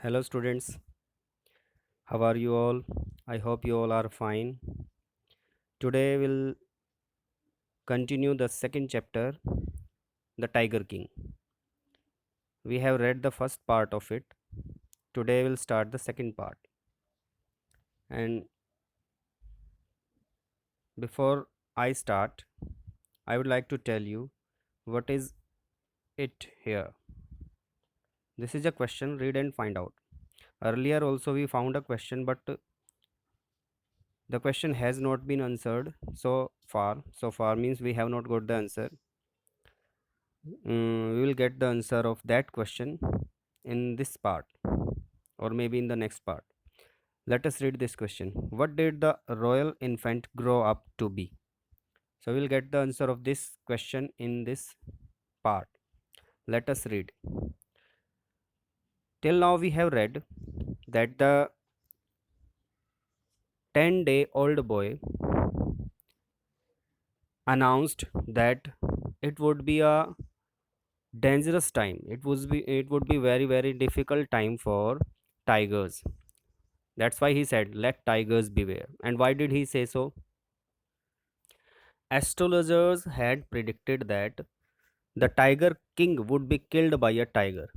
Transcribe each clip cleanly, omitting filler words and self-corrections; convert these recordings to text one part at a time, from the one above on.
Hello, students. How are you all? I hope you all are fine. Today we'll continue the second chapter, The Tiger King. We have read the first part of it. Today we'll start the second part. And before I start, I would like to tell you what is it here. This is a question, read and find out. Earlier also we found a question, but the question has not been answered so far. So far means we have not got the answer. We will get the answer of that question in this part or maybe in the next part. Let us read this question. What did the royal infant grow up to be? So we'll get the answer of this question in this part. Let us read. Till now we have read that the 10-day-old boy announced that it would be a dangerous time. It would be very difficult time for tigers. That's why he said, let tigers beware. And why did he say so? Astrologers had predicted that the tiger king would be killed by a tiger.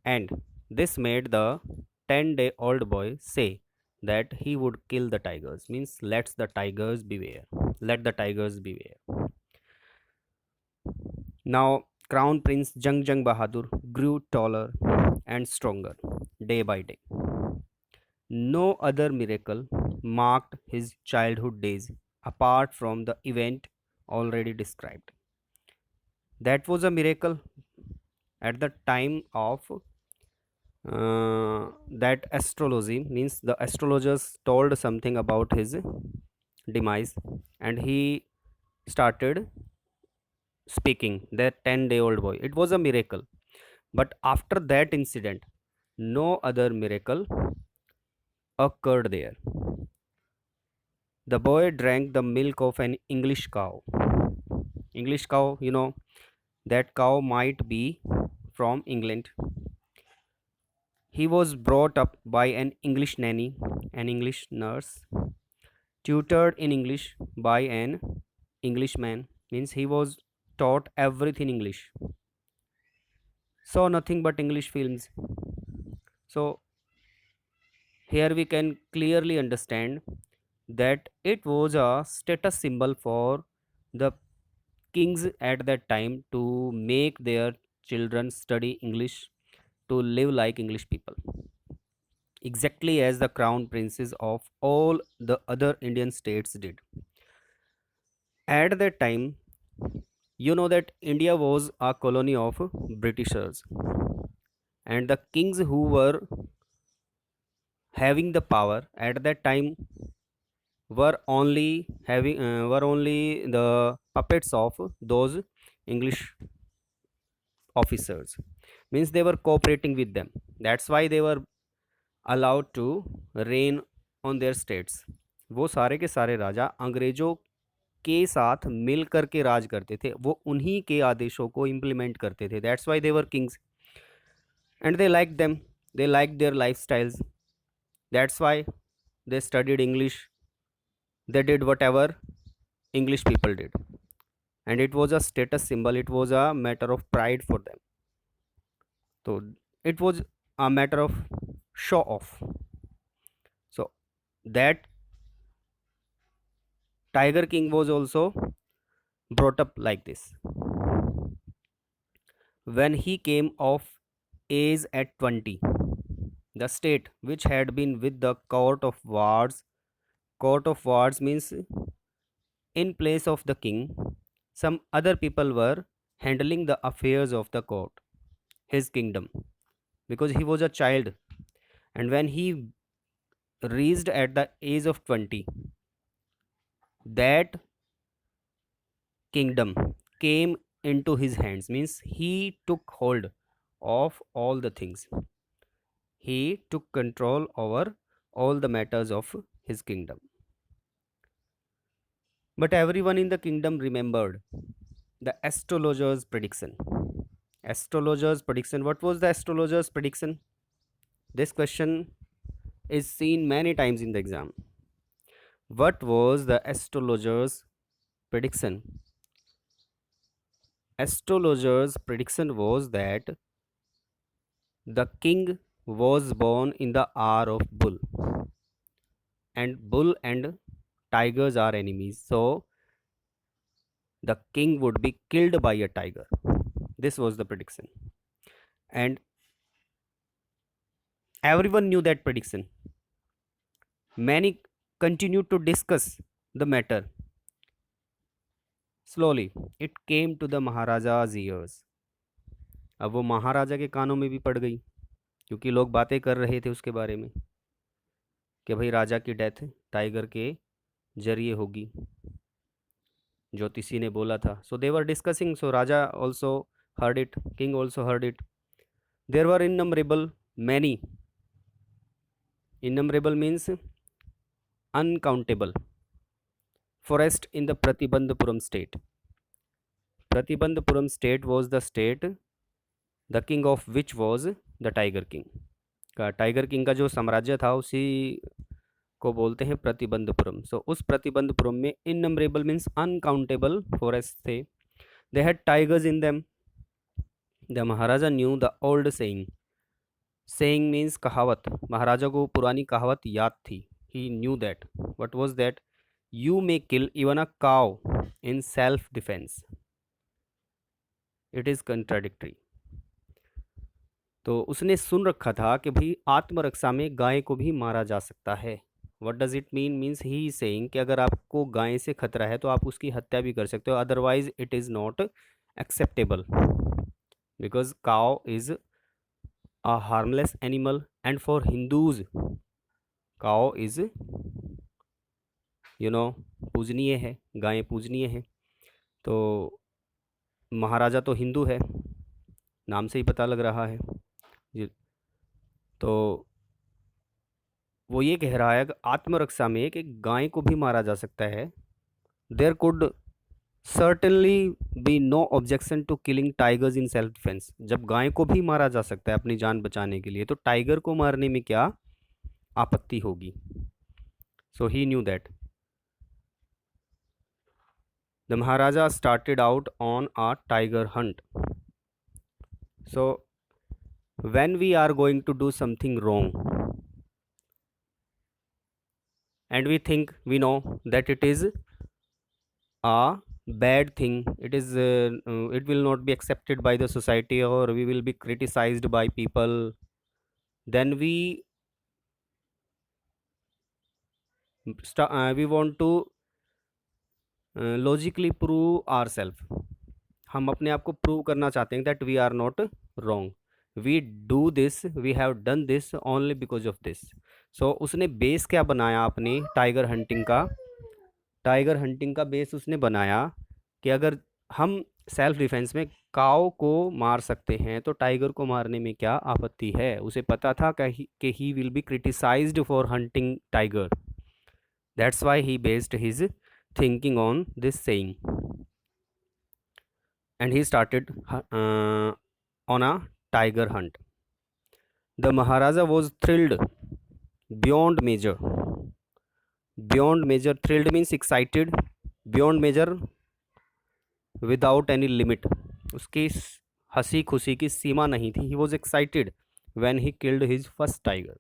And this made the 10-day-old boy say that he would kill the tigers. Means, let the tigers beware. Let the tigers beware. Now, Crown Prince Jung Bahadur grew taller and stronger day by day. No other miracle marked his childhood days apart from the event already described. That was a miracle at the time of that astrology, means the astrologers told something about his demise, and he started speaking. That 10-day-old boy, it was a miracle. But after that incident, no other miracle occurred there. The boy drank the milk of an English cow. English cow, that cow might be from England. He was brought up by an English nanny, an English nurse, tutored in English by an Englishman, means he was taught everything English, saw nothing but English films. So here we can clearly understand that it was a status symbol for the kings at that time to make their children study English, to live like English people, exactly as the crown princes of all the other Indian states did. At that time, you know that India was a colony of Britishers, and the kings who were having the power at that time were only the puppets of those English officers. Means they were cooperating with them. That's why they were allowed to reign on their states. वो सारे के सारे राजा अंग्रेजों के साथ मिल करके राज करते थे, वो उन्हीं के आदेशों को इम्प्लीमेंट करते थे. That's why they were Kings and they like them, they like their life styles. That's why they studied English, they did whatever English people did, and it was a status symbol, it was a matter of pride for them. So it was a matter of show off. So that Tiger King was also brought up like this. When he came of age at 20, the state which had been with the court of wards means in place of the king, some other people were handling the affairs of the court, his kingdom, because he was a child. And when he reached at the age of 20, that kingdom came into his hands, means he took hold of all the things. He took control over all the matters of his kingdom. But everyone in the kingdom remembered the astrologer's prediction. Astrologer's prediction. What was the astrologer's prediction? This question is seen many times in the exam. What was the astrologer's prediction? Astrologer's prediction was that the king was born in the hour of bull, and bull and tigers are enemies. So the king would be killed by a tiger. This was the prediction. And everyone knew that prediction. Many continued to discuss the matter. Slowly, it came to the Maharaja's ears. अब वो महाराजा के कानों में भी पड़ गई, क्योंकि लोग बातें कर रहे थे उसके बारे में कि भाई राजा की डेथ टाइगर के जरिए होगी, ज्योतिषी ने बोला था. So they were discussing. So raja also heard it, king also heard it. There were innumerable many. Innumerable means uncountable forest in the Pratibandhapuram state. Pratibandhapuram state was the state the king of which was the Tiger King. का tiger king का जो साम्राज्य था उसी को बोलते हैं प्रतिबंधपुरम. सो उस प्रतिबंधपुरम में इननंबरेबल मीन्स अनकाउंटेबल फॉरेस्ट थे. They had tigers in them. The maharaja knew the old saying. Saying means कहावत. महाराजा को पुरानी कहावत याद थी. He knew that. What was that? You may kill even a cow in self defence. It is contradictory. तो उसने सुन रखा था कि भाई आत्मरक्षा में गाय को भी मारा जा सकता है. What does it mean? Means he is saying कि अगर आपको गाय से खतरा है तो आप उसकी हत्या भी कर सकते हो, otherwise it is not acceptable, because cow is a harmless animal and for Hindus cow is पूजनीय है, गायें पूजनीय है. तो महाराजा तो हिंदू है, नाम से ही पता लग रहा है. तो वो ये कह रहा है कि आत्मरक्षा में कि गाय को भी मारा जा सकता है. There could certainly be no objection to killing tigers in self defence. जब गाय को भी मारा जा सकता है अपनी जान बचाने के लिए, तो टाइगर को मारने में क्या आपत्ति होगी? So he knew that. The maharaja started out on a tiger hunt. So when we are going to do something wrong and we think we know that it is a bad thing, it will not be accepted by the society or we will be criticized by people, then we want to logically prove ourselves. हम अपने आप को prove करना चाहते हैं that we are not wrong. We do this, we have done this only because of this. So उसने base क्या बनाया अपने टाइगर हंटिंग का? टाइगर हंटिंग का बेस उसने बनाया कि अगर हम सेल्फ डिफेंस में काऊ को मार सकते हैं तो टाइगर को मारने में क्या आपत्ति है? उसे पता था कि he will be criticised for hunting tiger. That's why he based his thinking on this saying. And he started on a tiger hunt. The Maharaja was thrilled beyond measure. Beyond measure, thrilled means excited. Beyond measure, without any limit. उसकी हंसी खुशी की सीमा नहीं थी. He was excited when he killed his first tiger.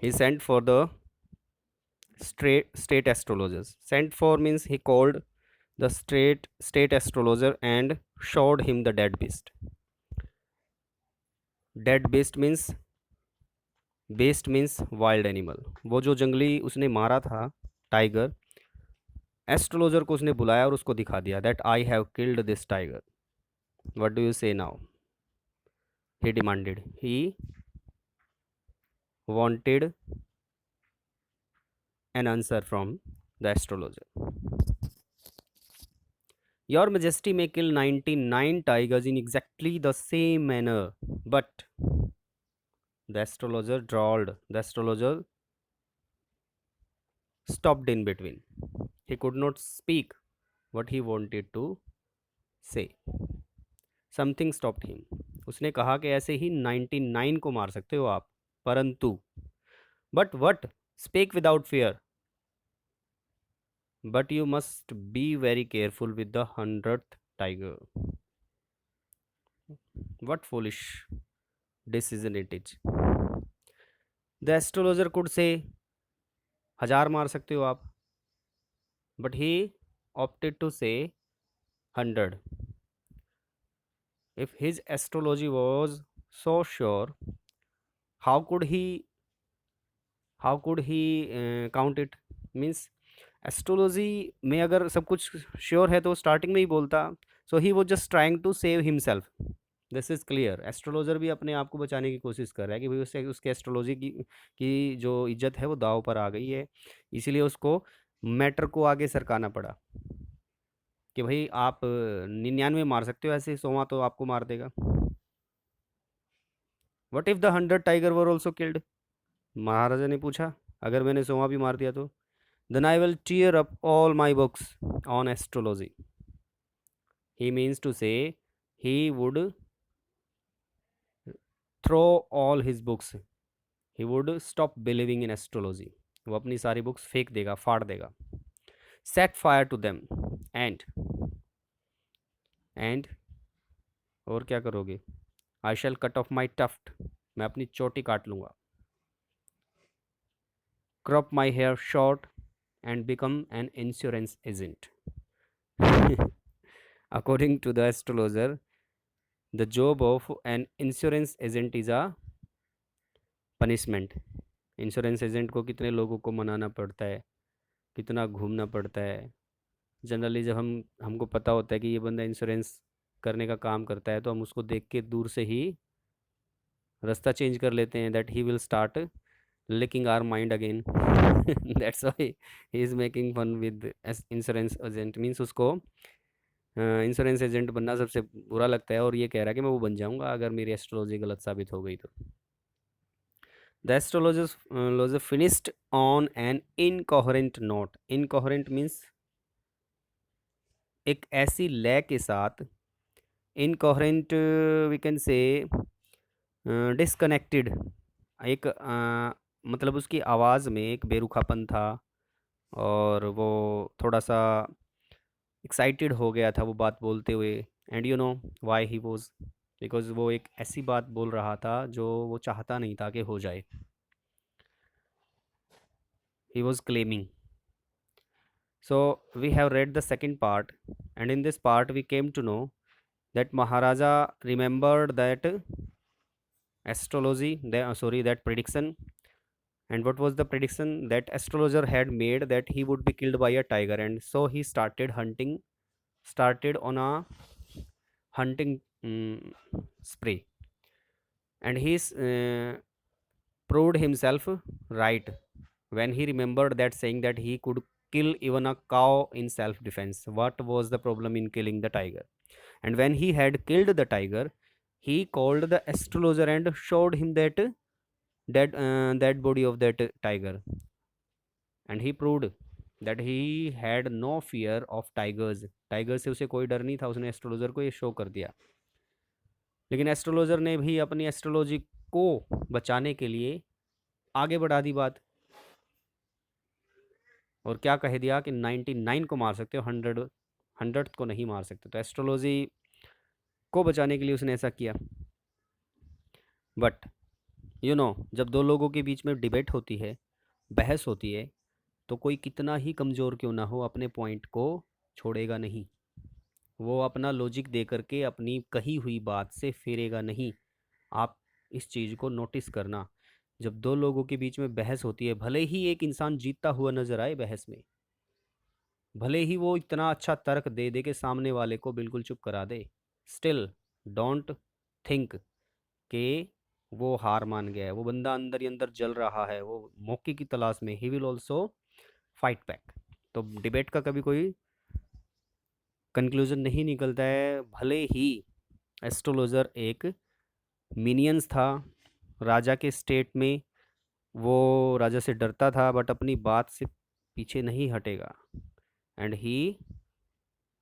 He sent for the state astrologers. Sent for means he called the state astrologer and showed him the dead beast. Dead beast means best means wild animal. वो जो जंगली उसने मारा था tiger, astrologer को उसने बुलाया और उसको दिखा दिया that I have killed this tiger. What do you say now? He demanded, he wanted an answer from the astrologer. Your Majesty may kill 99 tigers in exactly the same manner, but the astrologer drawled. The astrologer stopped in between. He could not speak what he wanted to say. Something stopped him. उसने कहा कि ऐसे ही 99 को मार सकते हो आप, परंतु but what speak without fear, but you must be very careful with the 100th tiger. What foolish decision it is. The astrologer could say 1000 मार सकते हो आप, but he opted to say 100. If his astrology was so sure, how could he count it? Means astrology में अगर सब कुछ sure है तो स्टार्टिंग में ही बोलता। सो ही वो just trying to save himself. This is clear. Astrologer भी अपने आप को बचाने की कोशिश कर रहा है कि भाई उससे उसके एस्ट्रोलॉजी की जो इज्जत है वो दाव पर आ गई है, इसीलिए उसको मैटर को आगे सरकाना पड़ा कि भाई आप 99 मार सकते हो, ऐसे 100वां तो आपको मार देगा। What if the 100 tiger were also killed. Maharaja ने पूछा अगर मैंने 100वां भी मार दिया तो। Then I will tear up all my books on astrology. He means to say he would throw all his books, he would stop believing in astrology. वो अपनी सारी बुक्स फेंक देगा, फाड़ देगा। Set fire to them and और क्या करोगे? I shall cut off my tuft, मैं अपनी चोटी काट लूँगा। Crop my hair short and become an insurance agent. According to the astrologer, the job of an insurance agent is a punishment. Insurance agent को कितने लोगों को मनाना पड़ता है, कितना घूमना पड़ता है। जनरली जब हमको पता होता है कि ये बंदा इंश्योरेंस करने का काम करता है तो हम उसको देख के दूर से ही रास्ता चेंज कर लेते हैं, that he will start licking our mind again. That's why he is making fun with insurance agent। Means उसको इंश्योरेंस एजेंट बनना सबसे बुरा लगता है और ये कह रहा है कि मैं वो बन जाऊंगा अगर मेरी एस्ट्रोलॉजी गलत साबित हो गई तो। The astrologer finished on an incoherent note. Incoherent means एक ऐसी लय के साथ, incoherent we can say disconnected. एक मतलब उसकी आवाज़ में एक बेरुखापन था और वो थोड़ा सा एक्साइटेड हो गया था वो बात बोलते हुए। And you know why he was, because वो एक ऐसी बात बोल रहा था जो वो चाहता नहीं था कि हो जाए। He was claiming. So we have read the second part, and in this part we came to know that Maharaja remembered that astrology, that prediction. And what was the prediction? That astrologer had made that he would be killed by a tiger, and so he started on a hunting spree, and he proved himself right when he remembered that saying that he could kill even a cow in self defense. What was the problem in killing the tiger? And when he had killed the tiger, he called the astrologer and showed him that dead body of that tiger, and he proved that he had no fear of tigers। Tiger से उसे कोई डर नहीं था, उसने astrologer को ये show कर दिया। लेकिन एस्ट्रोलॉजर ने भी अपनी एस्ट्रोलॉजी को बचाने के लिए आगे बढ़ा दी बात और क्या कह दिया कि 99 को मार सकते हो, 100th को नहीं मार सकते। तो एस्ट्रोलॉजी को बचाने के लिए उसने ऐसा किया। बट यू नो जब दो लोगों के बीच में डिबेट होती है, बहस होती है, तो कोई कितना ही कमज़ोर क्यों ना हो अपने पॉइंट को छोड़ेगा नहीं। वो अपना लॉजिक दे करके अपनी कही हुई बात से फेरेगा नहीं। आप इस चीज़ को नोटिस करना, जब दो लोगों के बीच में बहस होती है, भले ही एक इंसान जीतता हुआ नजर आए बहस में, भले ही वो इतना अच्छा तर्क दे दे के सामने वाले को बिल्कुल चुप करा दे, स्टिल डोंट थिंक कि वो हार मान गया है। वो बंदा अंदर ही अंदर जल रहा है, वो मौके की तलाश में, he will also fight back. तो डिबेट का कभी कोई कंक्लूजन नहीं निकलता है। भले ही एस्ट्रोलॉजर एक मिनियंस था राजा के स्टेट में, वो राजा से डरता था, बट अपनी बात से पीछे नहीं हटेगा। And he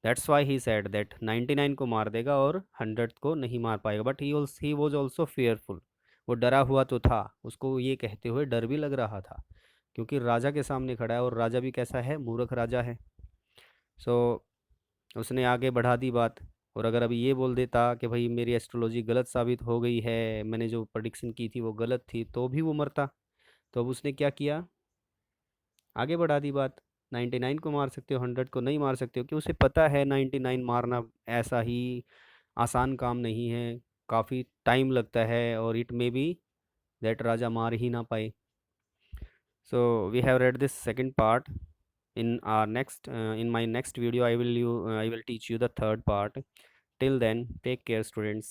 that's why he said that 99 को मार देगा और 100 को नहीं मार पाएगा, but he was also fearful. वो डरा हुआ तो था, उसको ये कहते हुए डर भी लग रहा था, क्योंकि राजा के सामने खड़ा है, और राजा भी कैसा है, मूर्ख राजा है। सो उसने आगे बढ़ा दी बात। और अगर अभी ये बोल देता कि भाई मेरी एस्ट्रोलॉजी गलत साबित हो गई है, मैंने जो प्रेडिक्शन की थी वो गलत थी, तो भी वो मरता। तो अब उसने क्या किया, आगे बढ़ा दी बात। 99 को मार सकते हो, 100 को नहीं मार सकते हो, कि उसे पता है 99 मारना ऐसा ही आसान काम नहीं है, काफ़ी टाइम लगता है, और इट मे बी दैट राजा मार ही ना पाए। So we have read this second part. In our next in my next video, I will teach you the third part. Till then, take care, students.